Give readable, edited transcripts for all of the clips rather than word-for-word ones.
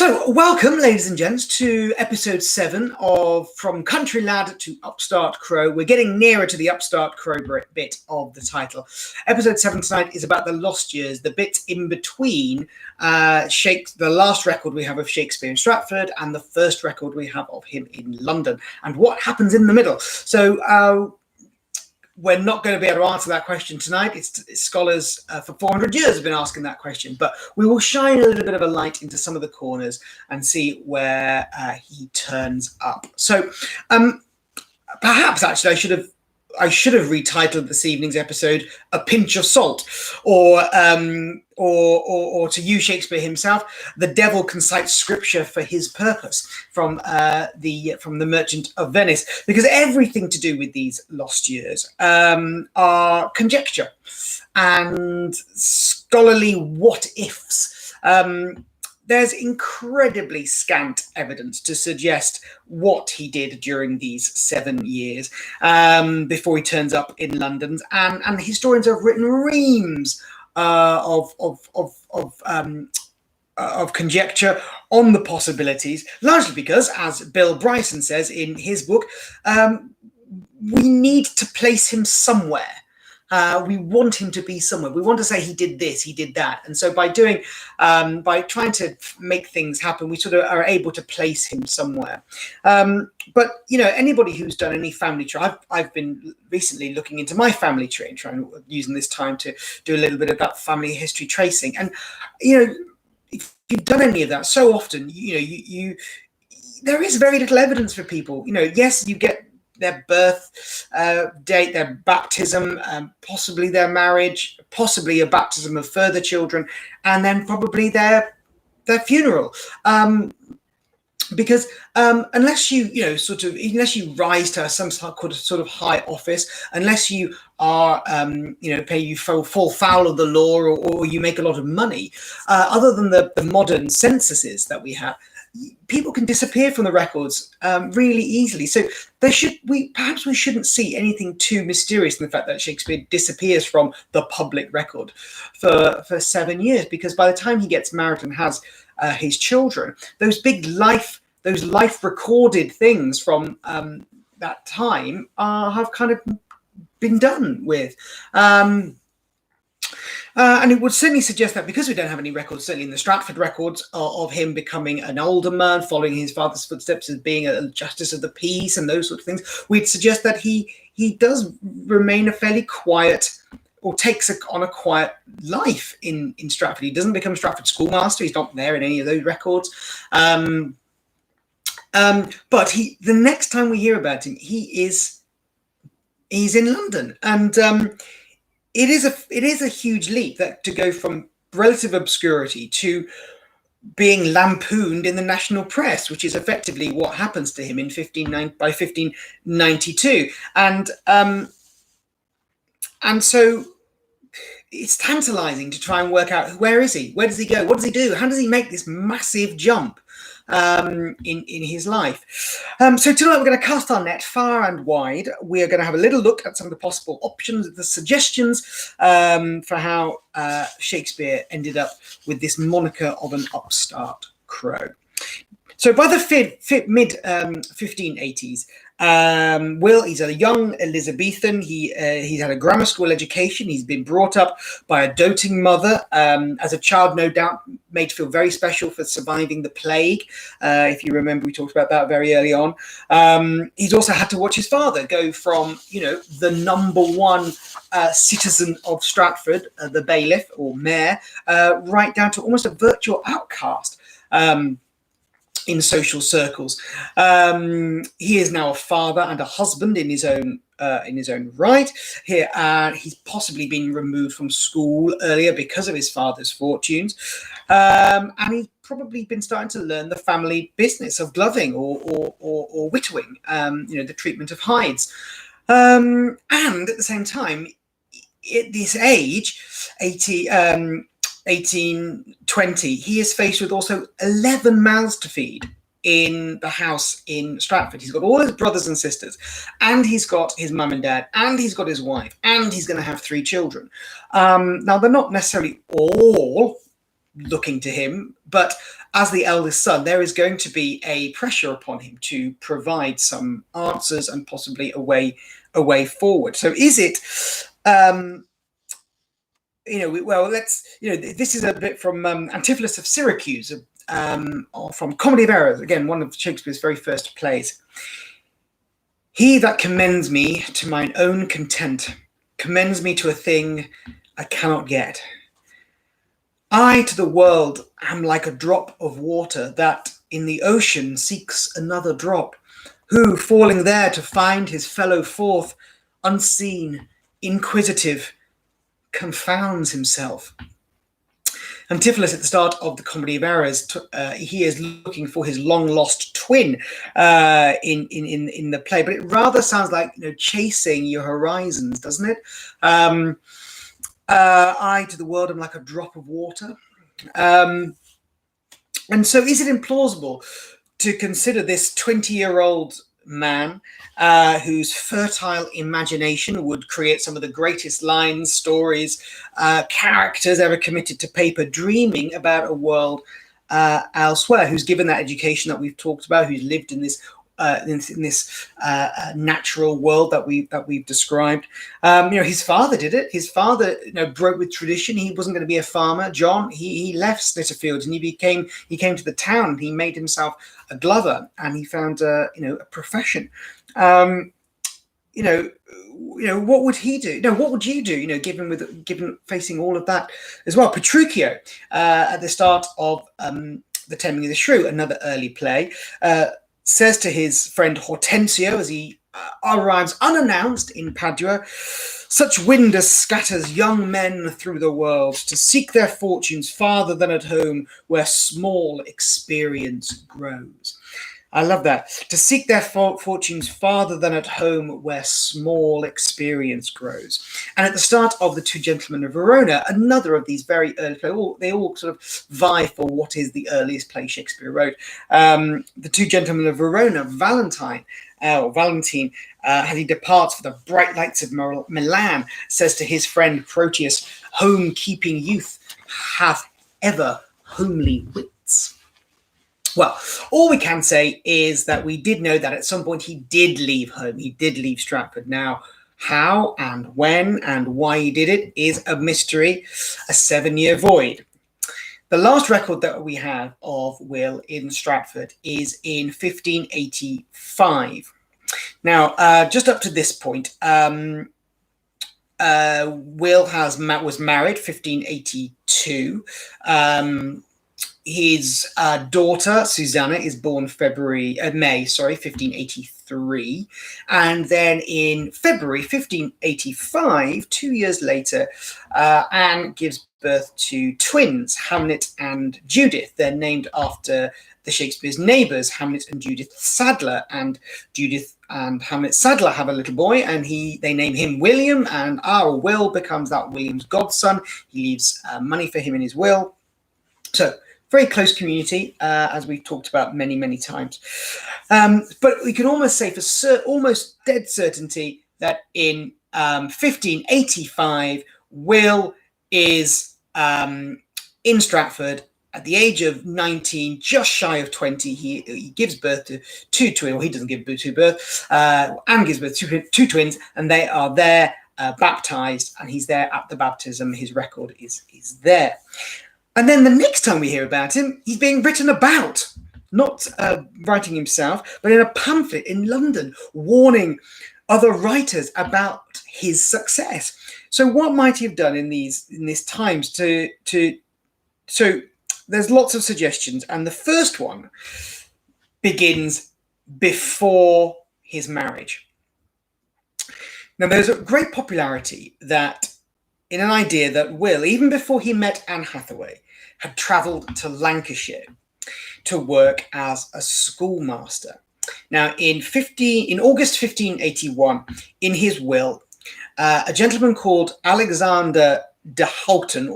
So, welcome, ladies and gents, to episode 7 of From Country Lad to Upstart Crow. We're getting nearer to the Upstart Crow bit of the title. Episode 7 tonight is about the lost years, the bit in between the last record we have of Shakespeare in Stratford and the first record we have of him in London, and what happens in the middle. So, we're not going to be able to answer that question tonight. It's scholars for 400 years have been asking that question, but we will shine a little bit of a light into some of the corners and see where he turns up. So perhaps actually I should have retitled this evening's episode "A Pinch of Salt," or to use Shakespeare himself, "The devil concites scripture for his purpose," from the Merchant of Venice, because everything to do with these lost years are conjecture and scholarly what ifs. There's incredibly scant evidence to suggest what he did during these 7 years before he turns up in London, and historians have written reams of conjecture on the possibilities, largely because, as Bill Bryson says in his book, we need to place him somewhere. We want him to be somewhere. We want to say he did this, he did that. And so by trying to make things happen, we sort of are able to place him somewhere. But, anybody who's done any family tree, I've been recently looking into my family tree and using this time to do a little bit of that family history tracing. And, if you've done any of that, so often, there is very little evidence for people. Yes, you get their birth date, their baptism, possibly their marriage, possibly a baptism of further children, and then probably their funeral. Because unless unless you rise to some sort of high office, unless you are you fall foul of the law, or you make a lot of money, other than the modern censuses that we have, people can disappear from the records really easily. So perhaps we shouldn't see anything too mysterious in the fact that Shakespeare disappears from the public record for 7 years, because by the time he gets married and has his children, those life recorded things from that time have kind of been done with. And it would certainly suggest that, because we don't have any records, certainly in the Stratford records, of him becoming an alderman, following his father's footsteps as being a justice of the peace and those sort of things, we'd suggest that he does remain a fairly quiet, or takes on a quiet life in Stratford. He doesn't become Stratford schoolmaster. He's not there in any of those records. But the next time we hear about him, he's in London, and it is a huge leap to go from relative obscurity to being lampooned in the national press, which is effectively what happens to him by 1592, and so it's tantalizing to try and work out, where is he? Where does he go? What does he do? How does he make this massive jump in his life? So tonight we're going to cast our net far and wide. We are going to have a little look at some of the possible options, the suggestions for how Shakespeare ended up with this moniker of an upstart crow. So by the mid 1580s, he's a young Elizabethan. He's had a grammar school education. He's been brought up by a doting mother. As a child, no doubt, made to feel very special for surviving the plague. If you remember, we talked about that very early on. He's also had to watch his father go from, the number one citizen of Stratford, the bailiff or mayor, right down to almost a virtual outcast in social circles. He is now a father and a husband in his own right. He's possibly been removed from school earlier because of his father's fortunes, and he's probably been starting to learn the family business of gloving or whittling, the treatment of hides. And at the same time, at this age, 1820, he is faced with also 11 mouths to feed in the house in Stratford. He's got all his brothers and sisters, and he's got his mum and dad, and he's got his wife, and he's going to have 3 children. Now, they're not necessarily all looking to him, but as the eldest son, there is going to be a pressure upon him to provide some answers and possibly a way forward. So is it, this is a bit from Antipholus of Syracuse, or from Comedy of Errors, again, one of Shakespeare's very first plays. He that commends me to mine own content commends me to a thing I cannot get. I to the world am like a drop of water that in the ocean seeks another drop, who, falling there to find his fellow forth, unseen, inquisitive, confounds himself. Antipholus, at the start of the Comedy of Errors, he is looking for his long-lost twin in the play, but it rather sounds like chasing your horizons, doesn't it? I to the world am like a drop of water. And so is it implausible to consider this 20-year-old man whose fertile imagination would create some of the greatest lines, stories, characters ever committed to paper, dreaming about a world elsewhere, who's given that education that we've talked about, who's lived in this natural world that we've described. His father did it. His father, broke with tradition. He wasn't going to be a farmer. John, he left Snitterfield and he came to the town. He made himself a glover and he found a profession. What would he do? What would you do? Given facing all of that as well. Petruchio, at the start of The Taming of the Shrew, another early play, says to his friend Hortensio as he arrives unannounced in Padua, such wind as scatters young men through the world to seek their fortunes farther than at home where small experience grows. I love that. To seek their fortunes farther than at home where small experience grows. And at the start of The Two Gentlemen of Verona, another of these very early plays, they all sort of vie for what is the earliest play Shakespeare wrote. The Two Gentlemen of Verona, Valentine, as he departs for the bright lights of Milan, says to his friend Proteus, home-keeping youth hath ever homely wits. Well, all we can say is that we did know that at some point he did leave home. He did leave Stratford. Now, how and when and why he did it is a mystery, a 7-year void. The last record that we have of Will in Stratford is in 1585. Now, just up to this point, Will was married 1582. His daughter Susanna is born May 1583, and then in February 1585, 2 years later, Anne gives birth to twins, Hamnet and Judith. They're named after the Shakespeare's neighbours, Hamnet and Judith Sadler, and Judith and Hamnet Sadler have a little boy, and they name him William, and our Will becomes that William's godson. He leaves money for him in his will. So very close community, as we've talked about many, many times. But we can almost say for almost dead certainty that in 1585, Will is in Stratford at the age of 19, just shy of 20. He gives birth to two twins. Well, he doesn't give birth to birth. Anne gives birth to two twins, and they are there baptized, and he's there at the baptism. His record is there. And then the next time we hear about him, he's being written about, not writing himself, but in a pamphlet in London, warning other writers about his success. So what might he have done in these times so there's lots of suggestions, and the first one begins before his marriage. Now, there's a great popularity in an idea that Will, even before he met Anne Hathaway, had travelled to Lancashire to work as a schoolmaster. Now, in August 1581, in his will, a gentleman called Alexander de Houghton,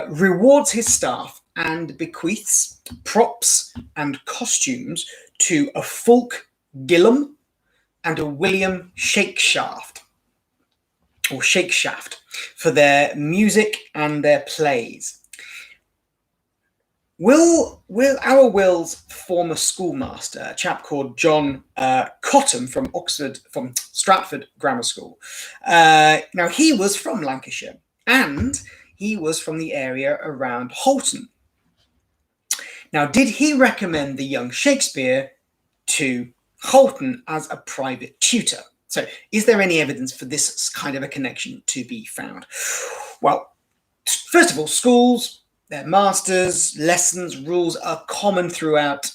rewards his staff and bequeaths props and costumes to a Fulk Gillam and a William Shakeshaft for their music and their plays. Our Will's former schoolmaster, a chap called John Cottam from Stratford Grammar School. Now he was from Lancashire, and he was from the area around Holton. Now, did he recommend the young Shakespeare to Holton as a private tutor? So, is there any evidence for this kind of a connection to be found? Well, first of all, schools, their masters, lessons, rules are common throughout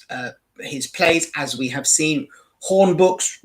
his plays, as we have seen. Hornbooks,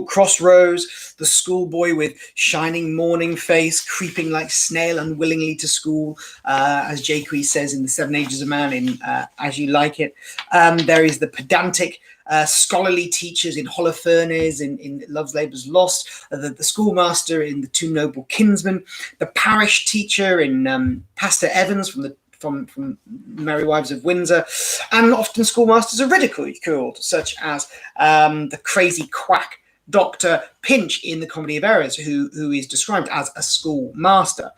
Crossroads, the schoolboy with shining morning face, creeping like snail unwillingly to school, as Jacques says in The Seven Ages of Man in As You Like It. There is the pedantic, scholarly teachers in Holofernes, in Love's Labour's Lost, the schoolmaster in The Two Noble Kinsmen, the parish teacher in Pastor Evans from Merry Wives of Windsor, and often schoolmasters are ridiculed, such as the crazy quack Dr. Pinch in The Comedy of Errors, who is described as a schoolmaster.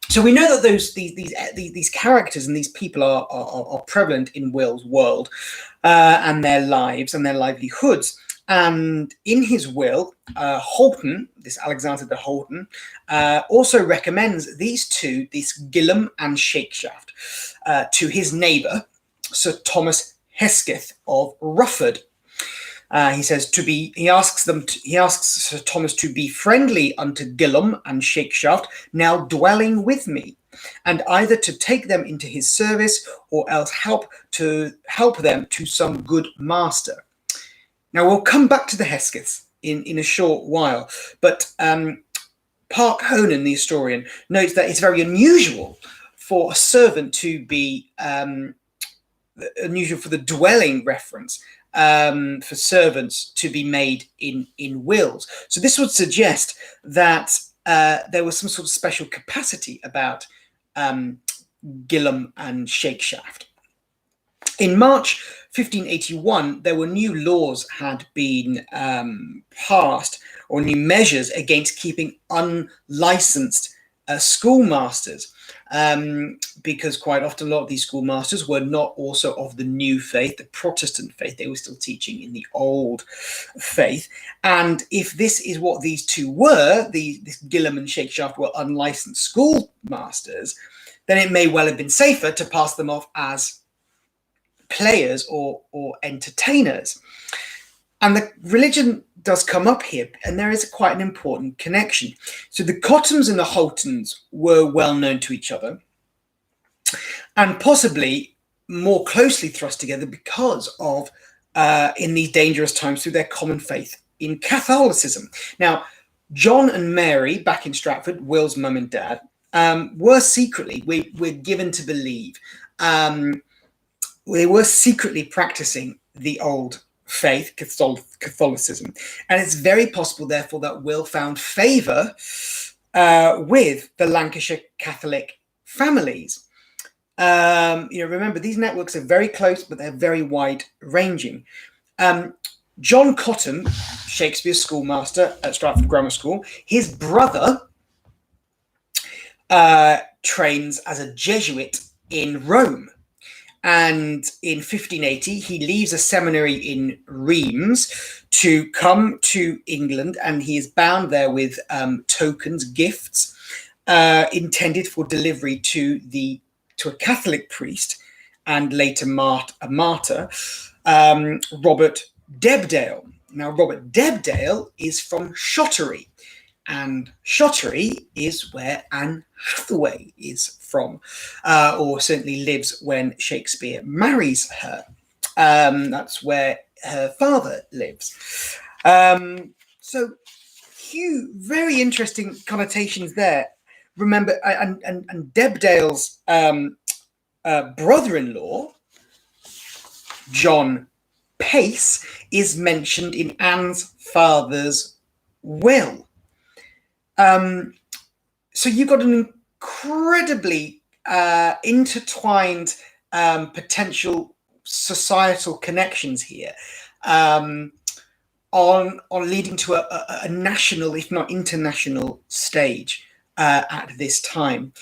So we know that these characters and these people are prevalent in Will's world and their lives and their livelihoods. And in his will, Holton, this Alexander de Holton, also recommends these two, this Gilham and Shakeshaft, to his neighbour, Sir Thomas Hesketh of Rufford. He asks Sir Thomas to be friendly unto Gilham and Shakeshaft, now dwelling with me, and either to take them into his service, or else help them to some good master. Now, we'll come back to the Heskeths in a short while, but Park Honan, the historian, notes that it's very unusual for a servant to be unusual for the dwelling reference for servants to be made in wills. So this would suggest that there was some sort of special capacity about Gilham and Shakeshaft. In March 1581, there were new laws had been passed, or new measures against keeping unlicensed schoolmasters, because quite often a lot of these schoolmasters were not also of the new faith, the Protestant faith. They were still teaching in the old faith. And if this is what these two were, this Gilham and Shakeshaft were unlicensed schoolmasters, then it may well have been safer to pass them off as players or entertainers. And the religion does come up here, and there is quite an important connection. So the Cottams and the Holtons were well known to each other, and possibly more closely thrust together because of, in these dangerous times, through their common faith in Catholicism. Now, John and Mary, back in Stratford, Will's mum and dad, were secretly, we're given to believe, they were secretly practicing the old faith, Catholicism. And it's very possible, therefore, that Will found favour with the Lancashire Catholic families. Remember, these networks are very close, but they're very wide-ranging. John Cottam, Shakespeare's schoolmaster at Stratford Grammar School, his brother trains as a Jesuit in Rome. And in 1580, he leaves a seminary in Reims to come to England, and he is bound there with tokens, gifts, intended for delivery to a Catholic priest and later a martyr, Robert Debdale. Now, Robert Debdale is from Shottery, and Shottery is where Anne Hathaway is from, or certainly lives when Shakespeare marries her. That's where her father lives. So, very interesting connotations there. Remember, and Debdale's brother-in-law, John Pace, is mentioned in Anne's father's will. So you've got an incredibly intertwined potential societal connections here, on leading to a national, if not international, stage at this time.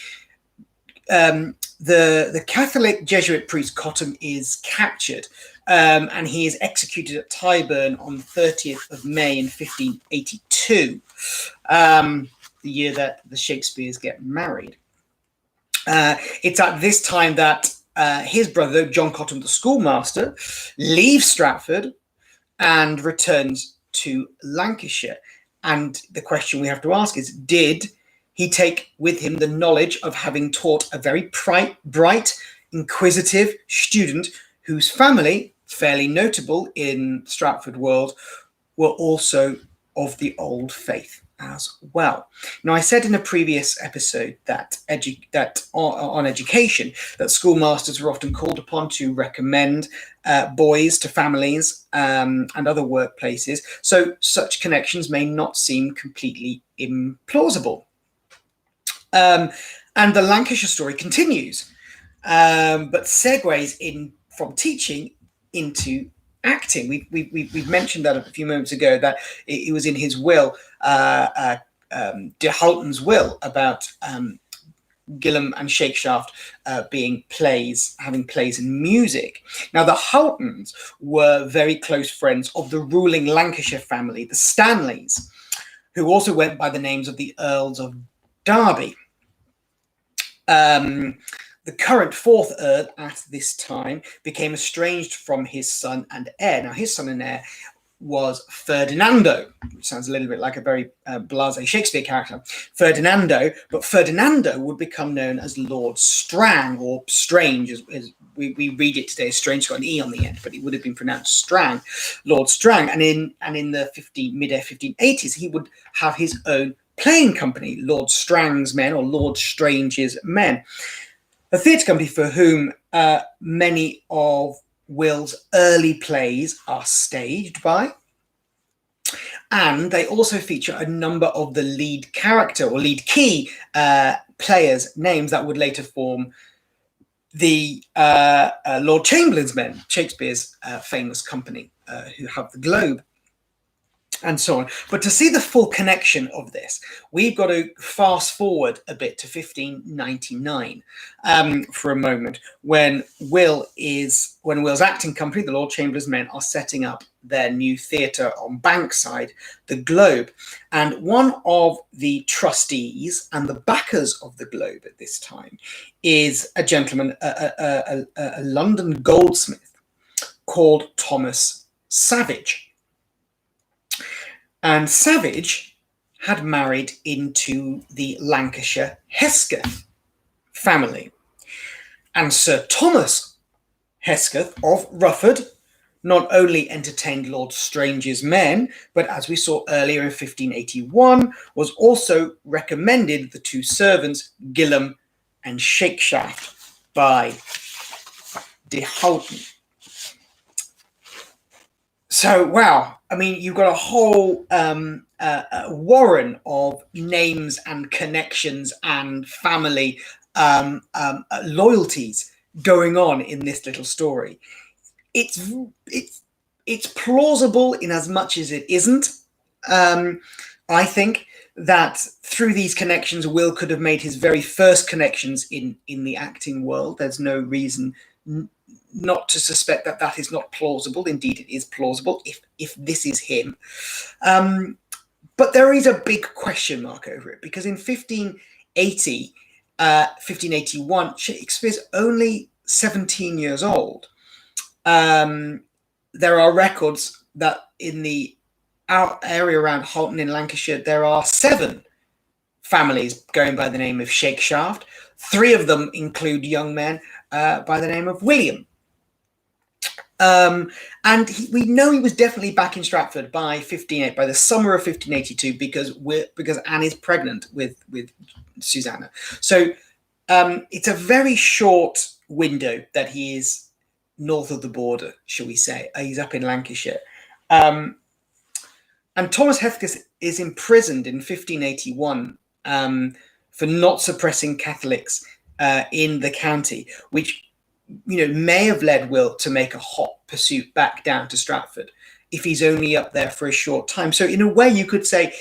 the Catholic Jesuit priest Cotton is captured, and he is executed at Tyburn on the 30th of May in 1582, the year that the Shakespeares get married. It's at this time that his brother, John Cotton, the schoolmaster, leaves Stratford and returns to Lancashire. And the question we have to ask is, did he take with him the knowledge of having taught a very bright, inquisitive student whose family, fairly notable in Stratford world, were also of the old faith as well? Now, I said in a previous episode that on education, that schoolmasters were often called upon to recommend boys to families and other workplaces, so such connections may not seem completely implausible. And the Lancashire story continues, but segues in from teaching into acting. We've mentioned that a few moments ago, that it was in his will, de Houghton's will, about Gilham and Shakeshaft being plays, having plays and music. Now, the Houghtons were very close friends of the ruling Lancashire family, the Stanleys, who also went by the names of the Earls of Derby. The current fourth Earl at this time became estranged from his son and heir. Now, his son and heir was Ferdinando, which sounds a little bit like a very blasé Shakespeare character, Ferdinando, but Ferdinando would become known as Lord Strang, or Strange, as we read it today. Strange got an E on the end, but it would have been pronounced Strang, Lord Strang. And in the mid-air 1580s, he would have his own playing company, Lord Strang's Men, or Lord Strange's Men, a theatre company for whom many of Will's early plays are staged by. And they also feature a number of the lead character or lead key players' names that would later form the Lord Chamberlain's Men, Shakespeare's famous company, who have the Globe, and so on. But to see the full connection of this, we've got to fast forward a bit to 1599 for a moment, when Will's acting company, the Lord Chamberlain's Men, are setting up their new theatre on Bankside, the Globe. And one of the trustees and the backers of the Globe at this time is a gentleman, a London goldsmith called Thomas Savage. And Savage had married into the Lancashire Hesketh family. And Sir Thomas Hesketh of Rufford not only entertained Lord Strange's Men, but as we saw earlier in 1581, was also recommended the two servants, Gilham and Shakeshaft, by de Houghton. So, wow, I mean, you've got a whole warren of names and connections and family loyalties going on in this little story. It's plausible in as much as it isn't. I think that through these connections, Will could have made his very first connections in the acting world. There's no reason not to suspect that that is not plausible. Indeed, it is plausible if this is him. But there is a big question mark over it, because in 1580, 1581, Shakespeare's only 17 years old. There are records that in the area around Halton in Lancashire, there are 7 families going by the name of Shakeshaft. 3 of them include young men by the name of William. And we know he was definitely back in Stratford by the summer of 1582, because Anne is pregnant with Susanna. So it's a very short window that he is north of the border, shall we say. He's up in Lancashire. And Thomas Hesketh is imprisoned in 1581 for not suppressing Catholics in the county, which may have led Will to make a hot pursuit back down to Stratford if he's only up there for a short time. So in a way, you could say,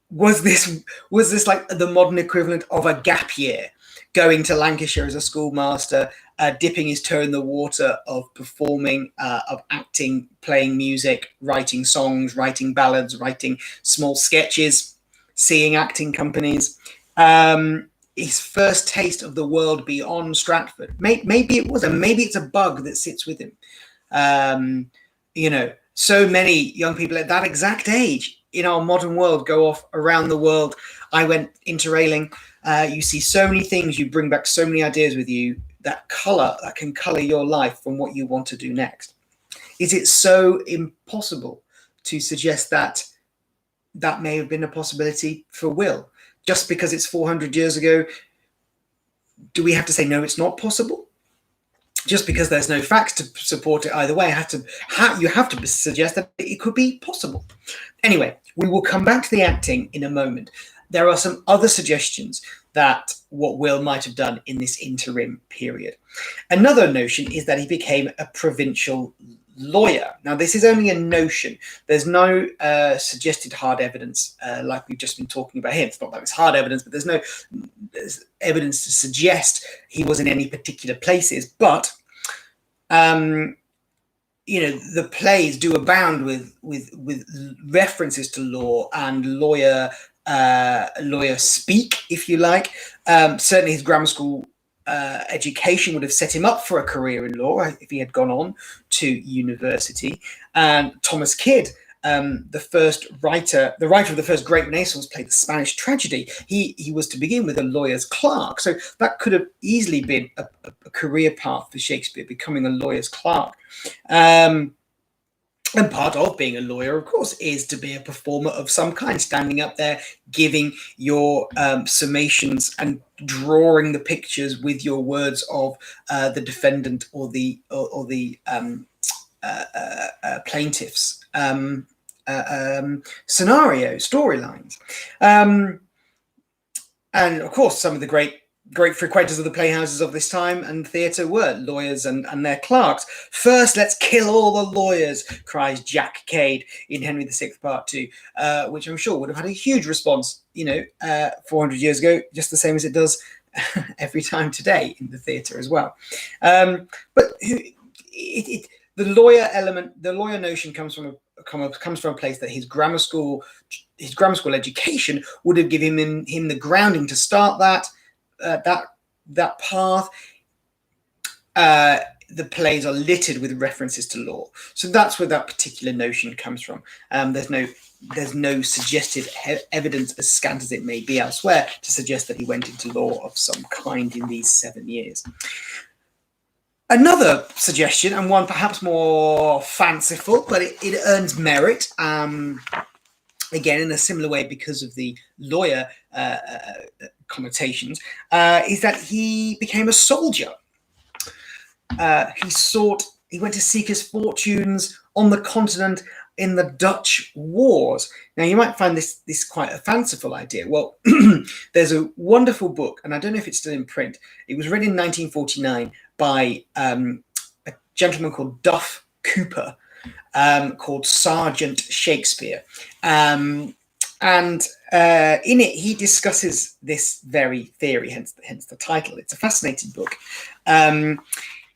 was this like the modern equivalent of a gap year? going to Lancashire as a schoolmaster, dipping his toe in the water of performing, of acting, playing music, writing songs, writing ballads, writing small sketches, seeing acting companies. His first taste of the world beyond Stratford. Maybe it was, and maybe it's a bug that sits with him. So many young people at that exact age in our modern world go off around the world. I went interrailing. You see so many things, you bring back so many ideas with you that can color your life from what you want to do next. Is it so impossible to suggest that that may have been a possibility for Will? Just because it's 400 years ago, do we have to say, no, it's not possible? Just because there's no facts to support it either way, you have to suggest that it could be possible. Anyway, we will come back to the acting in a moment. There are some other suggestions that what Will might have done in this interim period. Another notion is that he became a provincial lawyer. Now, this is only a notion. There's no suggested hard evidence like we've just been talking about here. It's not that it's hard evidence, but there's evidence to suggest he was in any particular places. But the plays do abound with references to law and lawyer speak, if you like. Certainly, his grammar school education would have set him up for a career in law if he had gone on to university. And Thomas Kyd, the writer of the first great Renaissance play, the Spanish Tragedy, he was to begin with a lawyer's clerk. So that could have easily been a career path for Shakespeare, becoming a lawyer's clerk. And part of being a lawyer, of course, is to be a performer of some kind, standing up there, giving your summations and drawing the pictures with your words of the defendant or the plaintiff's storylines. And of course, some of the great frequenters of the playhouses of this time and theatre were lawyers and their clerks. First, let's kill all the lawyers, cries Jack Cade in Henry VI Part 2, which I'm sure would have had a huge response, 400 years ago, just the same as it does every time today in the theatre as well. But the lawyer element, the lawyer notion comes from a place that his grammar school education would have given him the grounding to start that path. The plays are littered with references to law, so that's where that particular notion comes from. There's no suggested evidence, as scant as it may be elsewhere, to suggest that he went into law of some kind in these 7 years. Another suggestion, and one perhaps more fanciful, but it earns merit, again in a similar way because of the lawyer connotations, is that he became a soldier. He went to seek his fortunes on the continent in the Dutch wars. Now, you might find this quite a fanciful idea. Well, there's a wonderful book, and I don't know if it's still in print. It was written in 1949 by a gentleman called Duff Cooper, called Sergeant Shakespeare. And in it, he discusses this very theory, hence the title. It's a fascinating book.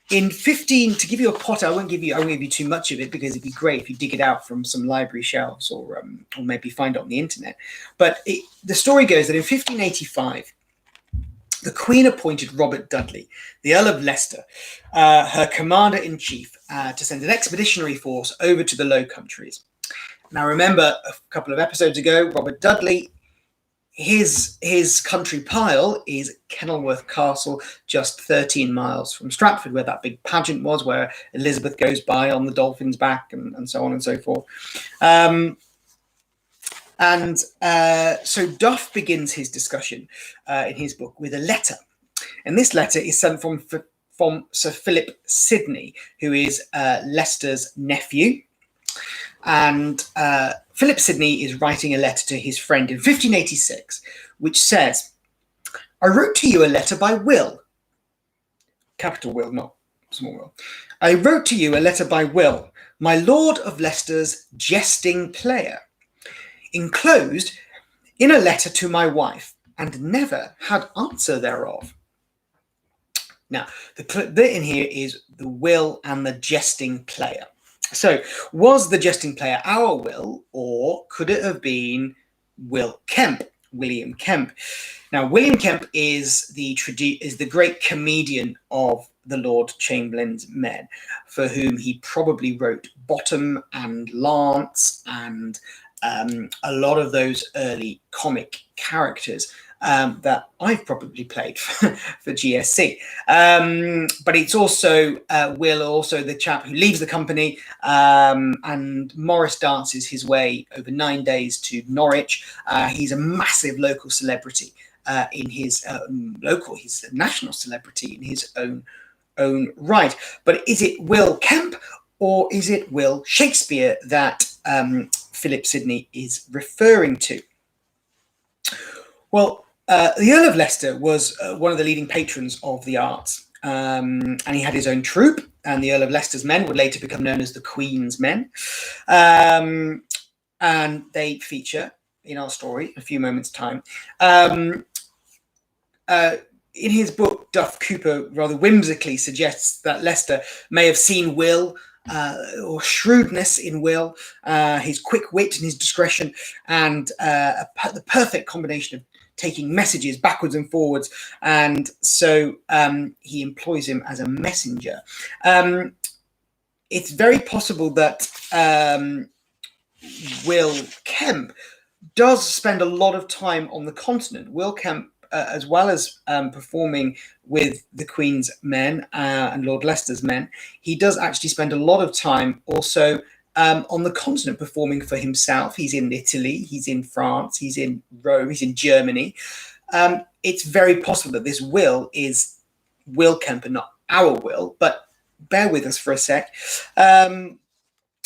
To give you a pot, I won't give you too much of it, because it'd be great if you dig it out from some library shelves or maybe find it on the internet. But the story goes that in 1585, the Queen appointed Robert Dudley, the Earl of Leicester, her commander-in-chief, to send an expeditionary force over to the Low Countries. Now, remember, a couple of episodes ago, Robert Dudley, his country pile is Kenilworth Castle, just 13 miles from Stratford, where that big pageant was, where Elizabeth goes by on the dolphin's back, and so on and so forth. So Duff begins his discussion in his book with a letter. And this letter is sent from Sir Philip Sidney, who is Leicester's nephew. And Philip Sidney is writing a letter to his friend in 1586, which says, "I wrote to you a letter by will." Capital Will, not small will. "I wrote to you a letter by will, my Lord of Leicester's jesting player, enclosed in a letter to my wife, and never had answer thereof. Now, the bit in here is the will and the jesting player. So, was the jesting player our Will, or could it have been William Kemp? Now, William Kemp is the great comedian of the Lord Chamberlain's men, for whom he probably wrote Bottom and Lance and a lot of those early comic characters that I've probably played for GSC. But it's also Will, also the chap who leaves the company, and Morris dances his way over 9 days to Norwich. He's a massive local celebrity in his he's a national celebrity in his own right. But is it Will Kemp or is it Will Shakespeare that Philip Sidney is referring to? Well, the Earl of Leicester was one of the leading patrons of the arts, and he had his own troupe, and the Earl of Leicester's men would later become known as the Queen's Men. And they feature in our story in a few moments' time. In his book, Duff Cooper rather whimsically suggests that Leicester may have seen Will or shrewdness in Will, his quick wit and his discretion, and the perfect combination of taking messages backwards and forwards, and so he employs him as a messenger. It's very possible that Will Kemp does spend a lot of time on the continent. Will Kemp, as well as performing with the Queen's men and Lord Leicester's men, he does actually spend a lot of time also on the continent performing for himself. He's in Italy, he's in France, he's in Rome, he's in Germany. It's very possible that this Will is Will Kemp and not our Will, but bear with us for a sec,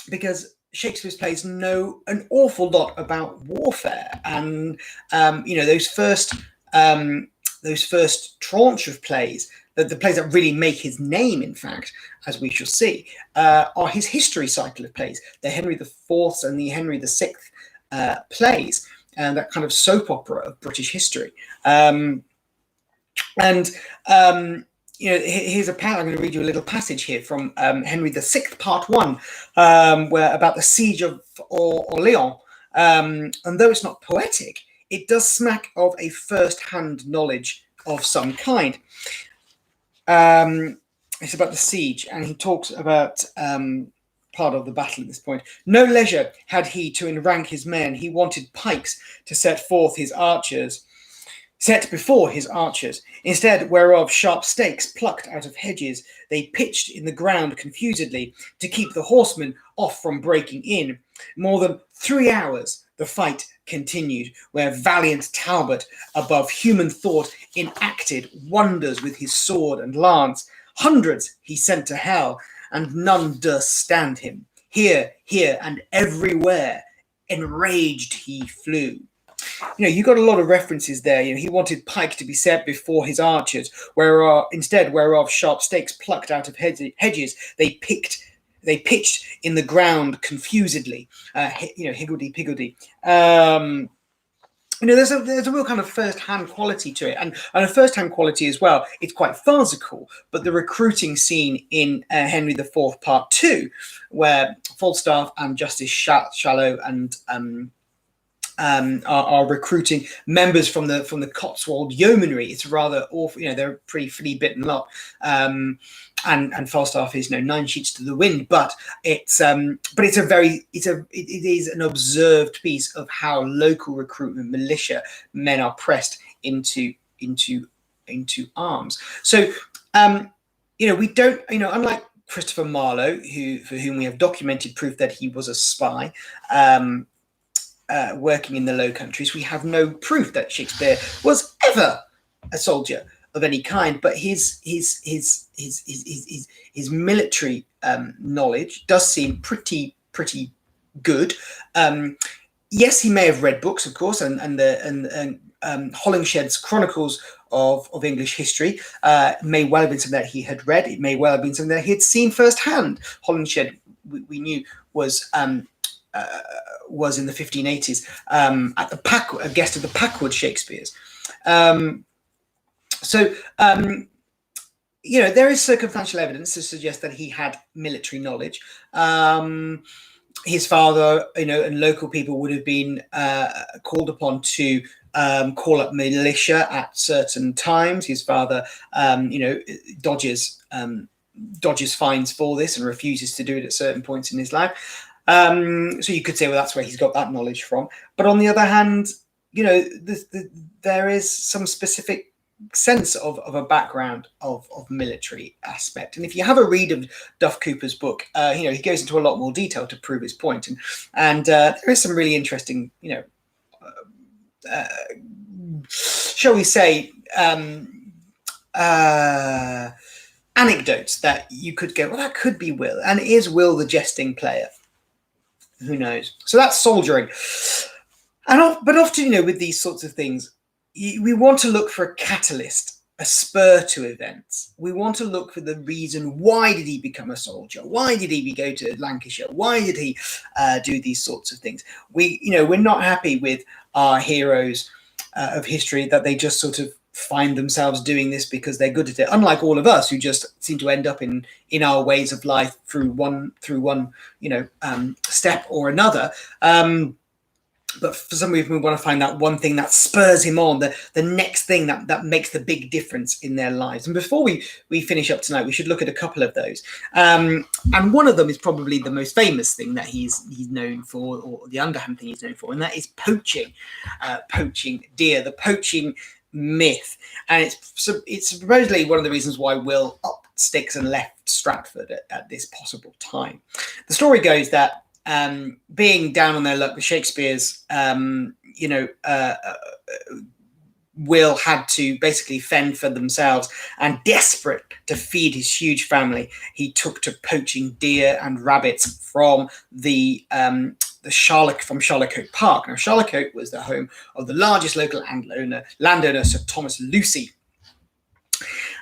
because Shakespeare's plays know an awful lot about warfare, and those first tranche of plays, the plays that really make his name, in fact, as we shall see, are his history cycle of plays, the Henry IV and the Henry VI plays, and that kind of soap opera of British history. Here's I'm going to read you a little passage here from Henry VI, Part 1, where about the siege of Orleans. And though it's not poetic, it does smack of a first-hand knowledge of some kind. It's about the siege, and he talks about part of the battle at this point. No leisure had he to enrank his men. He wanted pikes to set before his archers, instead whereof sharp stakes plucked out of hedges they pitched in the ground confusedly to keep the horsemen off from breaking in. More than 3 hours the fight continued, where valiant Talbot above human thought enacted wonders with his sword and lance. Hundreds he sent to hell, and none durst stand him. Here, and everywhere enraged he flew. You got a lot of references there. He wanted pike to be set before his archers, whereof sharp stakes plucked out of hedges they pitched in the ground confusedly. Higgledy-piggledy. There's a real kind of first-hand quality to it, and a first-hand quality as well. It's quite farcical, but the recruiting scene in Henry IV Part 2, where Falstaff and Justice Shallow and are recruiting members from the Cotswold Yeomanry. It's rather awful. They're a pretty flea-bitten lot. And Falstaff is 9 sheets to the wind, but it is an observed piece of how local recruitment militia men are pressed into arms. So we don't, unlike Christopher Marlowe, for whom we have documented proof that he was a spy working in the Low Countries, we have no proof that Shakespeare was ever a soldier of any kind, but his military knowledge does seem pretty good. Yes, he may have read books, of course, and Holingshed's Chronicles of English History may well have been something that he had read. It may well have been something that he had seen firsthand. Holingshed, we knew, was in the 1580s a guest of the Packwood Shakespeares. there is circumstantial evidence to suggest that he had military knowledge. His father, and local people would have been called upon to call up militia at certain times. His father, dodges fines for this and refuses to do it at certain points in his life. So you could say, well, that's where he's got that knowledge from. But on the other hand, there is some specific sense of a background of military aspect. And if you have a read of Duff Cooper's book, he goes into a lot more detail to prove his point. And there is some really interesting, shall we say, anecdotes that you could go, well, that could be Will. And is Will the jesting player? Who knows? So that's soldiering. But often, with these sorts of things, we want to look for a catalyst, a spur to events. We want to look for the reason. Why did he become a soldier? Why did he go to Lancashire? Why did he do these sorts of things? We're not happy with our heroes of history that they just sort of find themselves doing this because they're good at it. Unlike all of us who just seem to end up in our ways of life through one step or another. But for some reason, we want to find that one thing that spurs him on, the next thing that makes the big difference in their lives. And before we finish up tonight, we should look at a couple of those. And one of them is probably the most famous thing that he's known for, or the underhand thing he's known for, and that is poaching deer, the poaching myth. And it's supposedly one of the reasons why Will upped sticks and left Stratford at this possible time. The story goes that being down on their luck, the Shakespeares, Will had to basically fend for themselves, and desperate to feed his huge family, he took to poaching deer and rabbits from from Charlecote Park. Now, Charlecote was the home of the largest local landowner, Sir Thomas Lucy.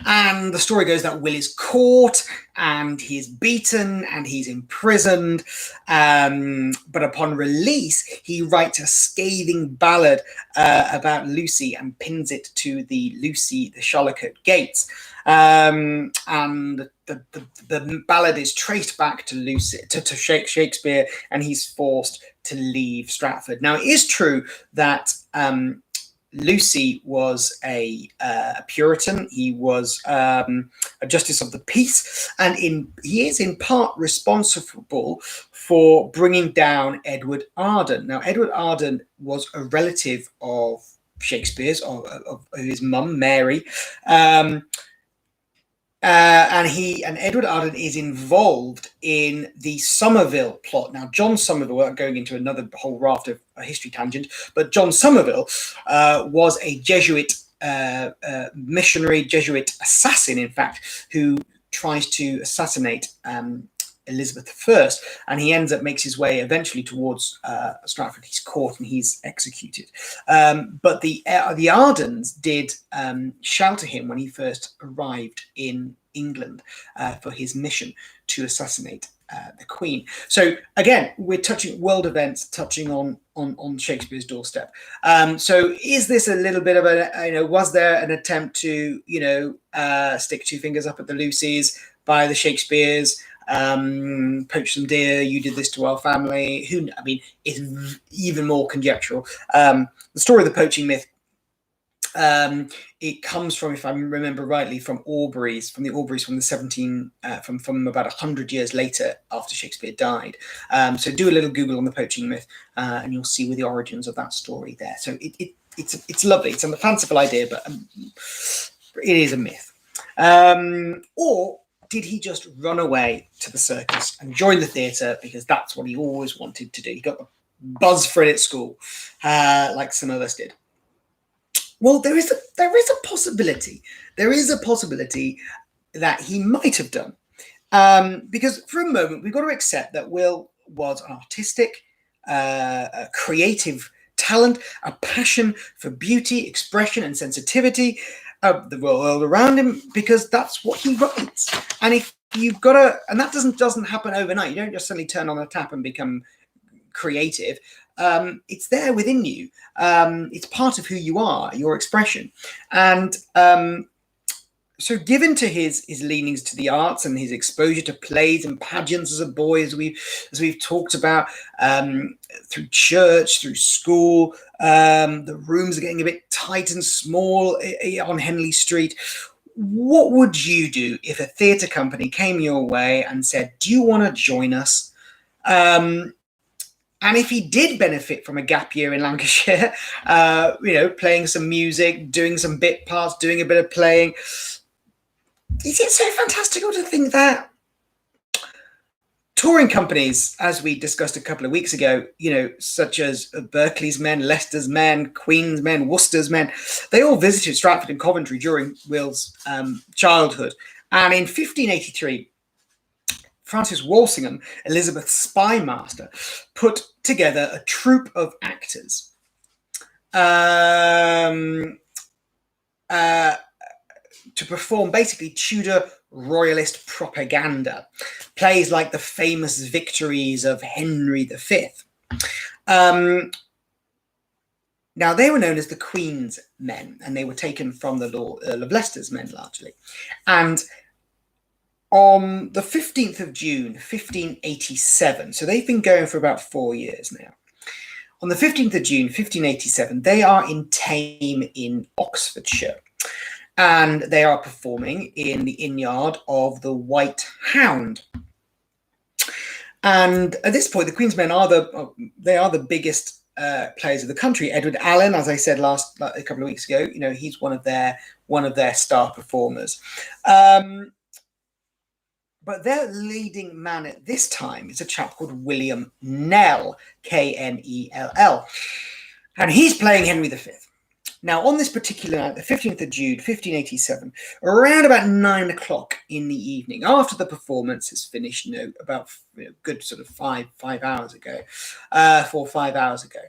And the story goes that Will is caught and he is beaten and he's imprisoned. But upon release, he writes a scathing ballad about Lucy and pins it to the Charlecote gates. And the ballad is traced back to Shakespeare, and he's forced to leave Stratford. Now, it is true that Lucy was a Puritan. He was a justice of the peace, and he is in part responsible for bringing down Edward Arden. Now, Edward Arden was a relative of Shakespeare's, of his mum, Mary. And Edward Arden is involved in the Somerville plot. Now, John Somerville, we're going into another whole raft of a history tangent, but John Somerville was a Jesuit missionary, Jesuit assassin, in fact, who tries to assassinate Elizabeth I, and he makes his way eventually towards Stratford. He's caught and he's executed. But the Ardens did shelter him when he first arrived in England for his mission to assassinate the Queen. So again, we're touching world events, touching on Shakespeare's doorstep. So is this a little bit of was there an attempt to stick two fingers up at the Lucys by the Shakespeares? Poach some deer, you did this to our family. It's even more conjectural. The story of the poaching myth, it comes from, if I remember rightly, from the Aubreys from the from about 100 years later after Shakespeare died. So do a little Google on the poaching myth, and you'll see the origins of that story there. So it's lovely. It's a fanciful idea, but it is a myth. Or did he just run away to the circus and join the theatre because that's what he always wanted to do? He got the buzz for it at school, like some of us did. Well, there is a possibility. There is a possibility that he might have done, because for a moment we've got to accept that Will was an artistic, a creative talent, a passion for beauty, expression, and sensitivity of the world around him, because that's what he writes. And if you've got to, and that doesn't happen overnight. You don't just suddenly turn on a tap and become creative. It's there within you. It's part of who you are, your expression. And So given to his leanings to the arts and his exposure to plays and pageants as a boy, as we've talked about, through church, through school, the rooms are getting a bit tight and small on Henley Street. What would you do if a theatre company came your way and said, do you want to join us? And if he did benefit from a gap year in Lancashire, playing some music, doing some bit parts, doing a bit of playing, is it so fantastical to think that touring companies, as we discussed a couple of weeks ago, such as Berkeley's Men, Leicester's Men, Queen's Men, Worcester's Men, they all visited Stratford and Coventry during Will's childhood. And in 1583, Francis Walsingham, Elizabeth's spy master, put together a troupe of actors to perform basically Tudor royalist propaganda, plays like the famous victories of Henry V. Now, they were known as the Queen's Men, and they were taken from the Earl of Leicester's Men, largely. And on the 15th of June, 1587, so they've been going for about 4 years now. On the 15th of June, 1587, they are in Thame in Oxfordshire. And they are performing in the inn yard of the White Hound. And at this point, the Queen's Men are the biggest players of the country. Edward Allen, as I said a couple of weeks ago, he's one of their star performers. But their leading man at this time is a chap called William Knell, Knell, and he's playing Henry V. Now, on this particular night, the 15th of June, 1587, around about 9 o'clock in the evening, after the performance is finished, about good sort of 5 hours ago, 4 or 5 hours ago,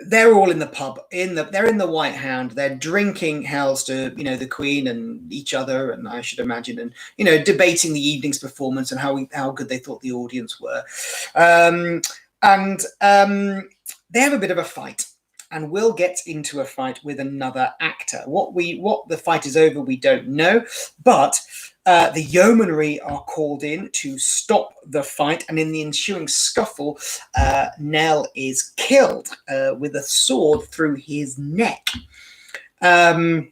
they're all in the pub. They're in the White Hound. They're drinking hells to the Queen and each other, and I should imagine, and debating the evening's performance and how good they thought the audience were, and they have a bit of a fight. And Will gets into a fight with another actor. What the fight is over, we don't know, but the yeomanry are called in to stop the fight, and in the ensuing scuffle, Knell is killed with a sword through his neck. So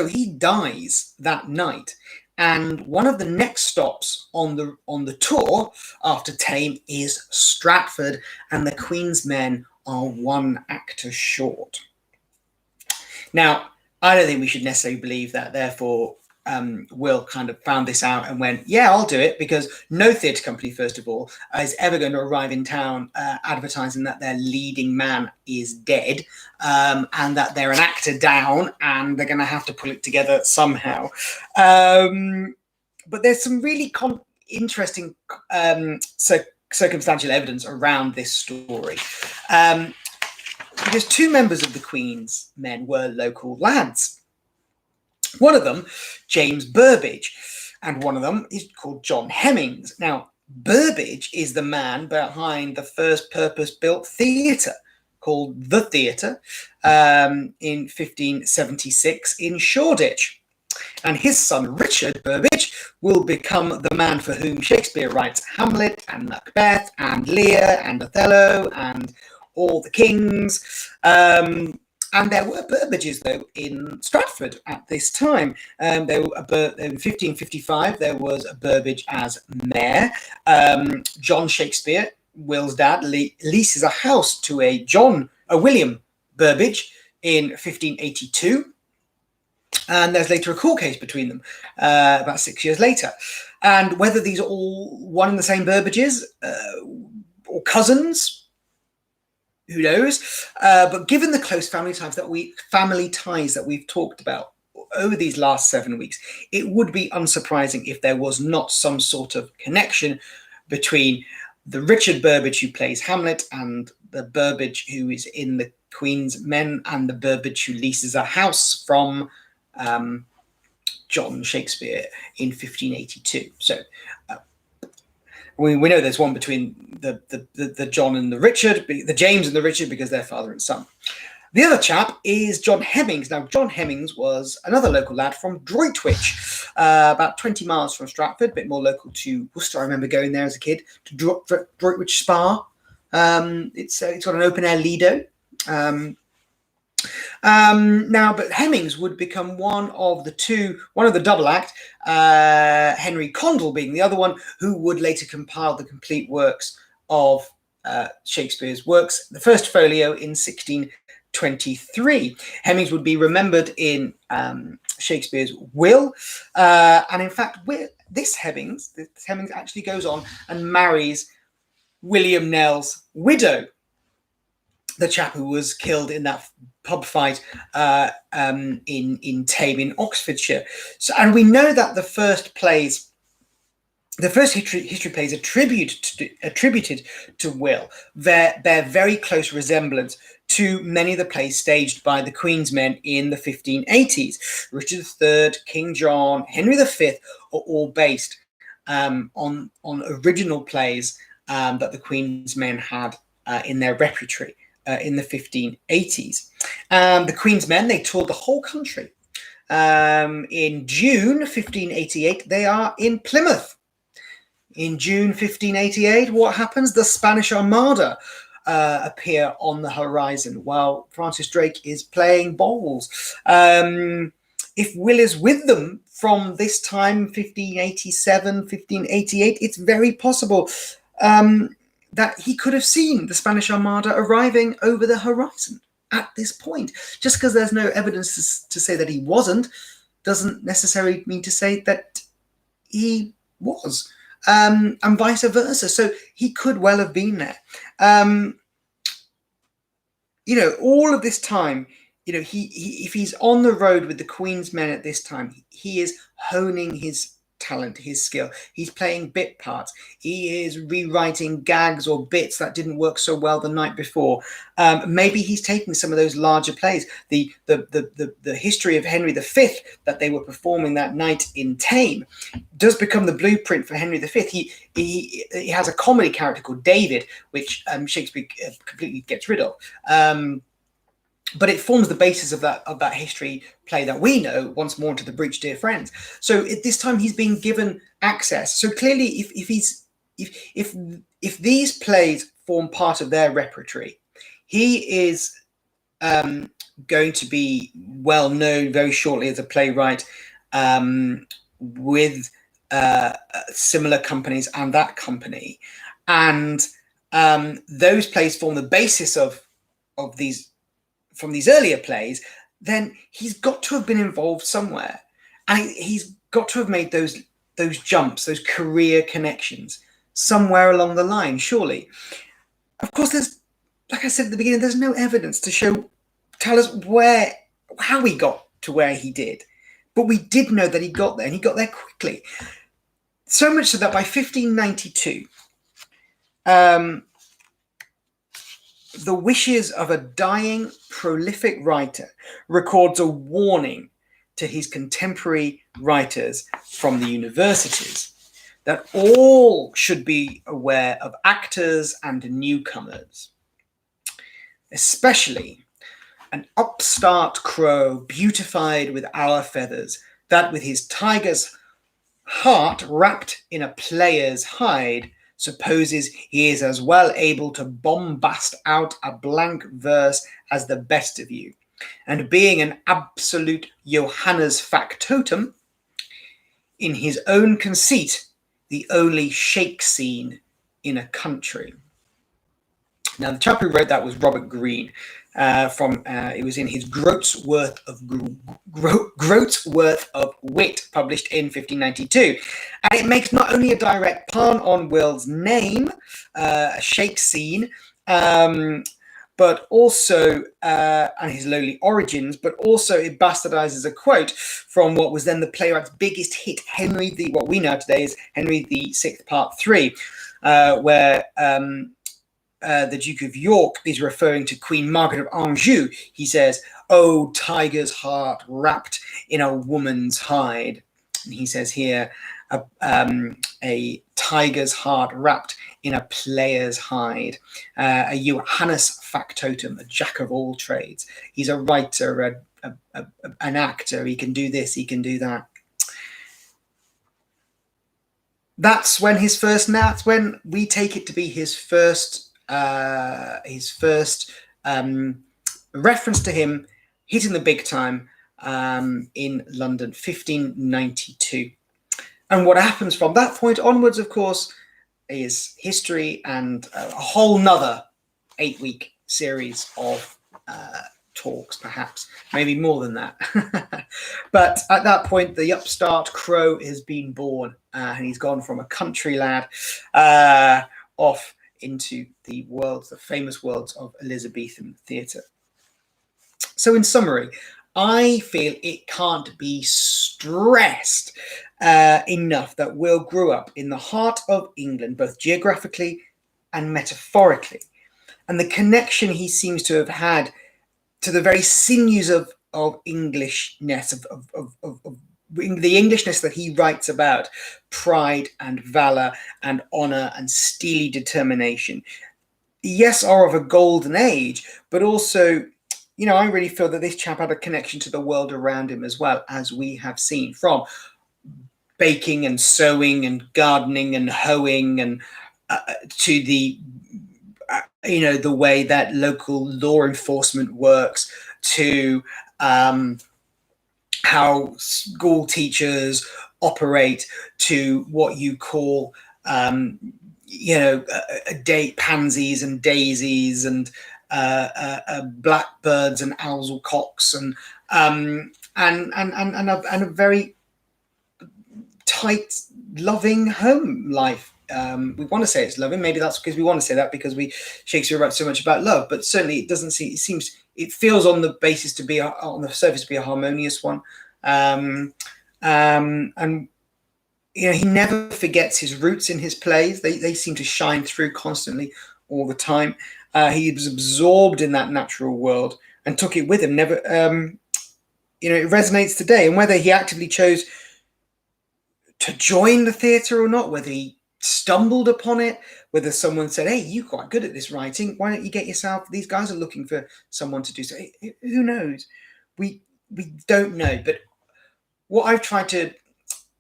he dies that night. And one of the next stops on the tour after Thame is Stratford, and the Queen's Men are one actor short. Now, I don't think we should necessarily believe that. Therefore, Will kind of found this out and went, yeah, I'll do it, because no theatre company, first of all, is ever going to arrive in town advertising that their leading man is dead, and that they're an actor down and they're going to have to pull it together somehow. But there's some really interesting circumstantial evidence around this story, because two members of the Queen's Men were local lads. One of them, James Burbage, and one of them is called John Hemmings. Now, Burbage is the man behind the first purpose-built theatre called The Theatre in 1576 in Shoreditch. And his son, Richard Burbage, will become the man for whom Shakespeare writes Hamlet and Macbeth and Lear and Othello and all the kings. And there were Burbages, though, in Stratford at this time. In 1555, there was a Burbage as mayor. John Shakespeare, Will's dad, leases a house to a William Burbage in 1582. And there's later a court case between them about 6 years later. And whether these are all one and the same Burbages or cousins, who knows? But given the close family ties that we've talked about over these last 7 weeks, it would be unsurprising if there was not some sort of connection between the Richard Burbage who plays Hamlet and the Burbage who is in the Queen's Men and the Burbage who leases a house from John Shakespeare in 1582. So we know there's one between the John and the Richard, the James and the Richard, because they're father and son. The other chap is John Hemmings. Now, John Hemmings was another local lad from Droitwich, about 20 miles from Stratford, a bit more local to Worcester. I remember going there as a kid to Droitwich Spa. It's got an open-air Lido. Now, but Hemmings would become one of the double act, Henry Condell being the other one, who would later compile the complete works of Shakespeare's works, the first folio in 1623. Hemmings would be remembered in Shakespeare's will, and in fact, this Hemmings actually goes on and marries William Knell's widow, the chap who was killed in that pub fight in Tame in Oxfordshire. So, and we know that the first history plays attributed to Will bear very close resemblance to many of the plays staged by the Queen's men in the 1580s. Richard III, King John, Henry V are all based on original plays that the Queen's men had in their repertory in the 1580s. The Queen's men, they toured the whole country. In June 1588, they are in Plymouth. In June 1588, what happens? The Spanish Armada appear on the horizon while Francis Drake is playing bowls. If Will is with them from this time, 1587, 1588, it's very possible that he could have seen the Spanish Armada arriving over the horizon at this point. Just because there's no evidence to say that he wasn't, doesn't necessarily mean to say that he was. And vice versa. So he could well have been there. All of this time, if he's on the road with the Queen's men at this time, he is honing his talent, his skill. He's playing bit parts. He is rewriting gags or bits that didn't work so well the night before. Maybe he's taking some of those larger plays. The history of Henry V that they were performing that night in Tame does become the blueprint for Henry V. He has a comedy character called David, which Shakespeare completely gets rid of. But it forms the basis of that history play that we know, Once More into the Breach, Dear Friends. So at this time, he's being given access. So clearly, if these plays form part of their repertory, he is going to be well known very shortly as a playwright with similar companies and that company, and those plays form the basis of these. From these earlier plays, then he's got to have been involved somewhere, and he's got to have made those jumps, those career connections somewhere along the line, surely. Of course, there's, like I said at the beginning, there's no evidence to tell us how he got to where he did, but we did know that he got there, and he got there quickly. So much so that by 1592, the wishes of a dying, prolific writer records a warning to his contemporary writers from the universities that all should be aware of actors and newcomers, especially an upstart crow beautified with our feathers, that with his tiger's heart wrapped in a player's hide supposes he is as well able to bombast out a blank verse as the best of you, and being an absolute Johannes factotum, in his own conceit, the only shake scene in a country. Now, the chap who wrote that was Robert Greene. It was in his Groat's Worth of Wit, published in 1592, and it makes not only a direct pun on Will's name, a shake scene, but also and his lowly origins, but also it bastardizes a quote from what was then the playwright's biggest hit, what we know today is Henry VI, Part 3, where the Duke of York is referring to Queen Margaret of Anjou. He says, "Oh, tiger's heart wrapped in a woman's hide." And he says here, a tiger's heart wrapped in a player's hide, a Johannes factotum, a jack of all trades. He's a writer, an actor. He can do this, he can do that. That's when that's when we take it to be his first reference to him hitting the big time in London, 1592. And what happens from that point onwards, of course, is history and a whole nother 8-week series of talks, perhaps, maybe more than that. But at that point, the upstart crow has been born, and he's gone from a country lad off into the worlds, the famous worlds of Elizabethan theatre. So in summary, I feel it can't be stressed enough that Will grew up in the heart of England, both geographically and metaphorically. And the connection he seems to have had to the very sinews of Englishness, of the Englishness that he writes about, pride and valor and honor and steely determination, yes, are of a golden age, but also, you know, I really feel that this chap had a connection to the world around him as well, as we have seen, from baking and sewing and gardening and hoeing and to the the way that local law enforcement works, to how school teachers operate, to what you call pansies and daisies and blackbirds and owlcocks and a very tight, loving home life. We want to say it's loving. Maybe that's because we want to say that because Shakespeare wrote so much about love. But certainly, it feels on the basis to be on the surface to be a harmonious one. And he never forgets his roots in his plays. They seem to shine through constantly, all the time. He was absorbed in that natural world and took it with him. Never, it resonates today. And whether he actively chose to join the theatre or not, whether he stumbled upon it, whether someone said, "Hey, you're quite good at this writing, why don't you get yourself, these guys are looking for someone to do so," who knows? We don't know. But what I've tried to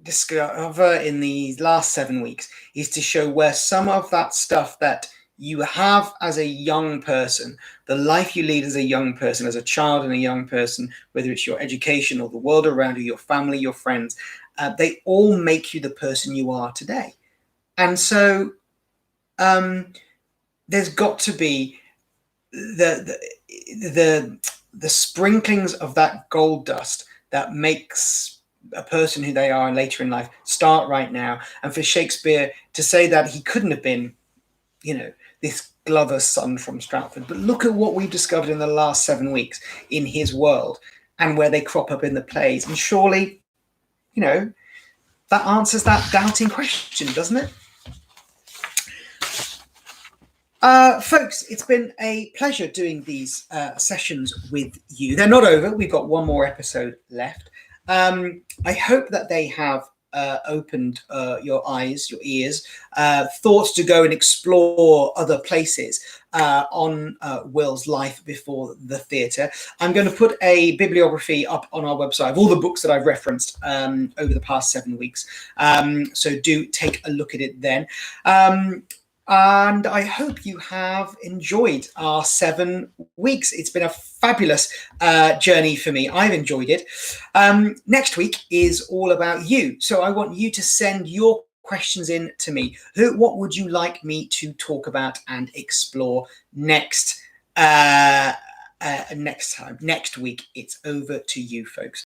discover in these last 7 weeks is to show where some of that stuff that you have as a young person, the life you lead as a young person, as a child and a young person, whether it's your education or the world around you, your family, your friends, they all make you the person you are today. And so there's got to be the sprinklings of that gold dust that makes a person who they are later in life start right now. And for Shakespeare to say that he couldn't have been, this Glover's son from Stratford, but look at what we've discovered in the last 7 weeks in his world and where they crop up in the plays. And surely, that answers that doubting question, doesn't it? Folks, it's been a pleasure doing these sessions with you. They're not over. We've got one more episode left. I hope that they have opened your eyes, your ears, thoughts to go and explore other places on Will's life before the theatre. I'm going to put a bibliography up on our website of all the books that I've referenced over the past 7 weeks. So do take a look at it then. And I hope you have enjoyed our 7 weeks. It's been a fabulous journey for me. I've enjoyed it. Next week is all about you. So I want you to send your questions in to me. What would you like me to talk about and explore next time? Next week, it's over to you, folks.